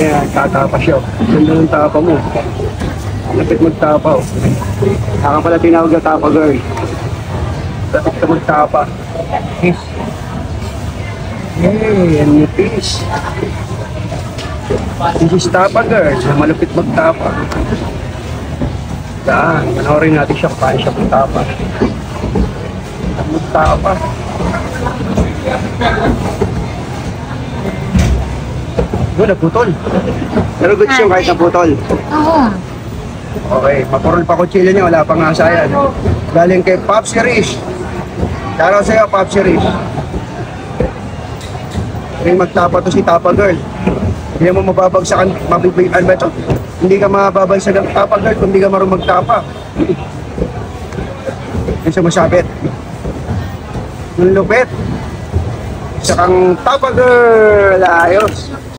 Ayan, tatapa siya. Ganda ng tapa mo. Lapit magtapa, oh. Saka pala tinawag na tapa girl. Lapit ka magtapa. Yes. Hey, ang nipis. This is tapa girl. Malapit magtapa. Daan, panoorin natin siya. Paano siya magtapa. Magtapa. Good, naputol. Pero good siya kahit naputol. Oo. Okay, mapurol pa kutsilyo niya, wala pang asayan. Galing kay Pop Series. Shoutout sa'yo, Pop Series. May magtapa to si Tapa Girl. Hindi mo mababagsakan, ano ba ito? Hindi ka mababagsak ng Tapa Girl kung hindi ka marunong magtapa. Yung sumasabit. Yung lupit. Sakang Tapa Girl, ayos.